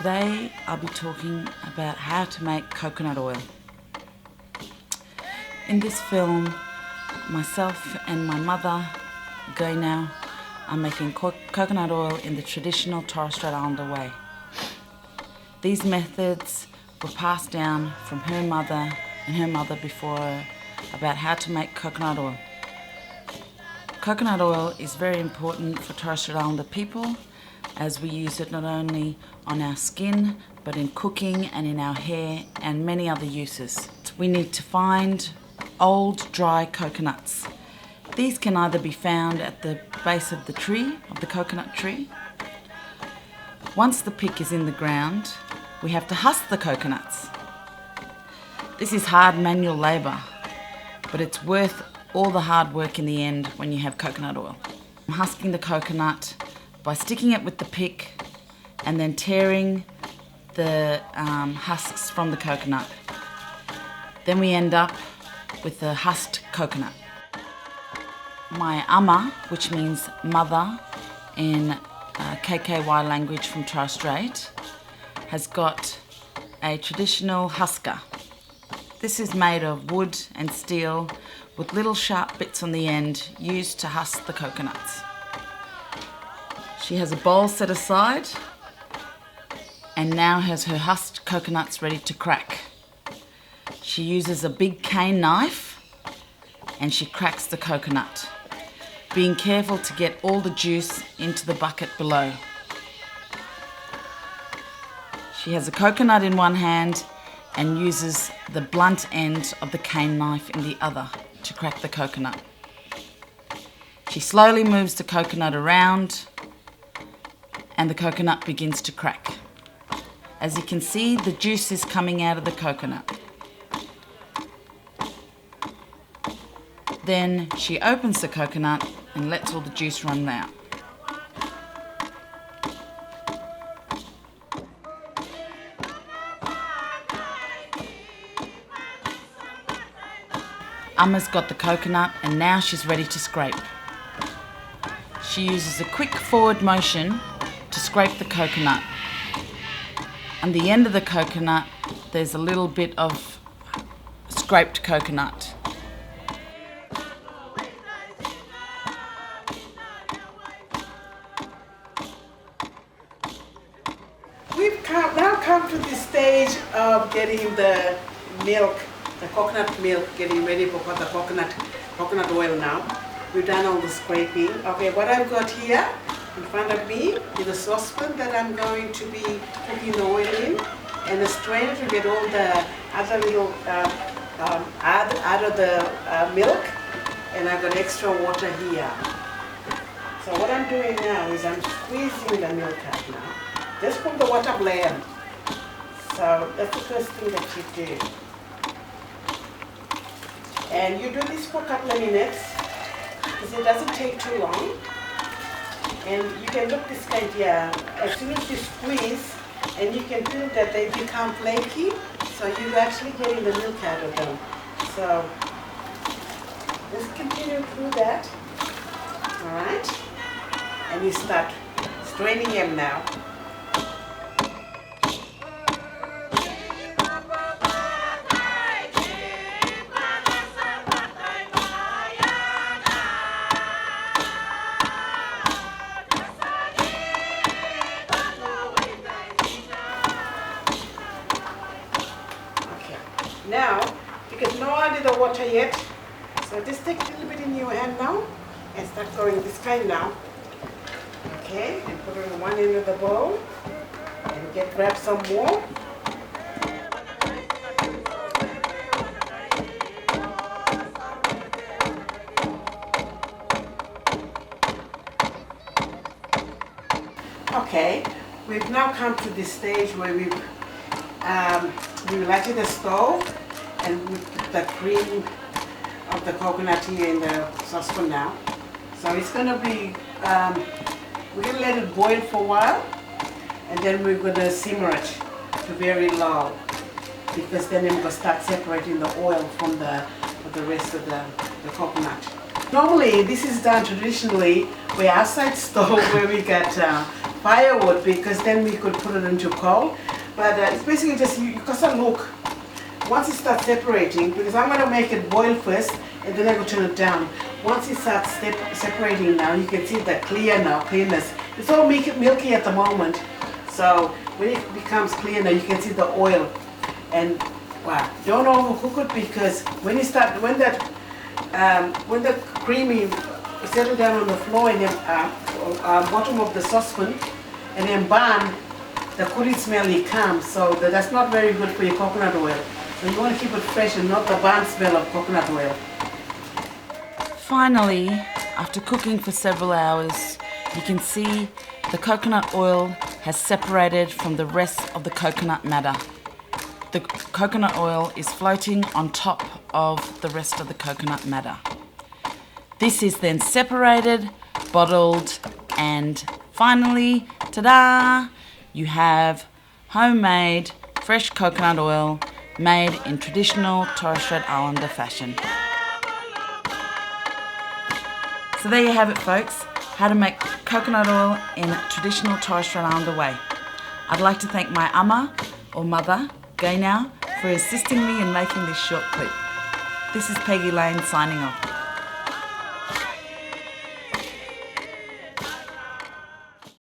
Today I'll be talking about how to make coconut oil. In this film, myself and my mother, Goina, are making coconut oil in the traditional Torres Strait Islander way. These methods were passed down from her mother and her mother before her about how to make coconut oil. Coconut oil is very important for Torres Strait Islander people, as we use it not only on our skin but in cooking and in our hair and many other uses. We need to find old dry coconuts. These can either be found at the base of the tree, of the coconut tree. Once the pick is in the ground, we have to husk the coconuts. This is hard manual labour, but it's worth all the hard work in the end when you have coconut oil. I'm husking the coconut by sticking it with the pick and then tearing the husks from the coconut. Then we end up with a husked coconut. My ama, which means mother in KKY language from Torres Strait, has got a traditional husker. This is made of wood and steel with little sharp bits on the end used to husk the coconuts. She has a bowl set aside and now has her husked coconuts ready to crack. She uses a big cane knife and she cracks the coconut, being careful to get all the juice into the bucket below. She has a coconut in one hand and uses the blunt end of the cane knife in the other to crack the coconut. She slowly moves the coconut around and the coconut begins to crack. As you can see, the juice is coming out of the coconut. Then she opens the coconut and lets all the juice run out. Ama's got the coconut and now she's ready to scrape. She uses a quick forward motion to scrape the coconut. On the end of the coconut, there's a little bit of scraped coconut. We've now come to the stage of getting the milk, the coconut milk, getting ready for the coconut oil now. We've done all the scraping. Okay, what I've got here in front of me is a saucepan that I'm going to be cooking the oil in, and a strainer to get all the other little out of the milk, and I've got extra water here. So what I'm doing now is I'm squeezing the milk out now, just from the water blend. So that's the first thing that you do. And you do this for a couple of minutes, because it doesn't take too long. And you can look this kind here, as soon as you squeeze, and you can feel that they become flaky, so you're actually getting the milk out of them. So just continue through that, all right? And you start straining them now. Now, because no added the water yet, so just take a little bit in your hand now and start going this kind now. Okay, and put it on one end of the bowl and grab some more. Okay, we've now come to this stage where we've lighted the stove and we put the cream of the coconut here in the saucepan now. So it's going to be, we're going to let it boil for a while, and then we're going to simmer it to very low, because then we're going to start separating the oil from the rest of the coconut. Normally this is done traditionally, we're outside stove where we got firewood because then we could put it into coal. But it's basically just, you gotta look. Once it starts separating, because I'm gonna make it boil first and then I will turn it down. Once it starts separating now, you can see the clearness. It's all milky at the moment. So when it becomes clear now, you can see the oil. And wow, don't overcook it because when the creamy settle down on the floor and then bottom of the saucepan and then burn, the curry smell comes. So that's not very good for your coconut oil. So you want to keep it fresh and not the burnt smell of coconut oil. Finally, after cooking for several hours, you can see the coconut oil has separated from the rest of the coconut matter. The coconut oil is floating on top of the rest of the coconut matter. This is then separated, bottled, and finally, ta-da! You have homemade fresh coconut oil made in traditional Torres Strait Islander fashion. So there you have it, folks, how to make coconut oil in traditional Torres Strait Islander way. I'd like to thank my ama, or mother, Gaynau, for assisting me in making this short clip. This is Peggy Lane signing off.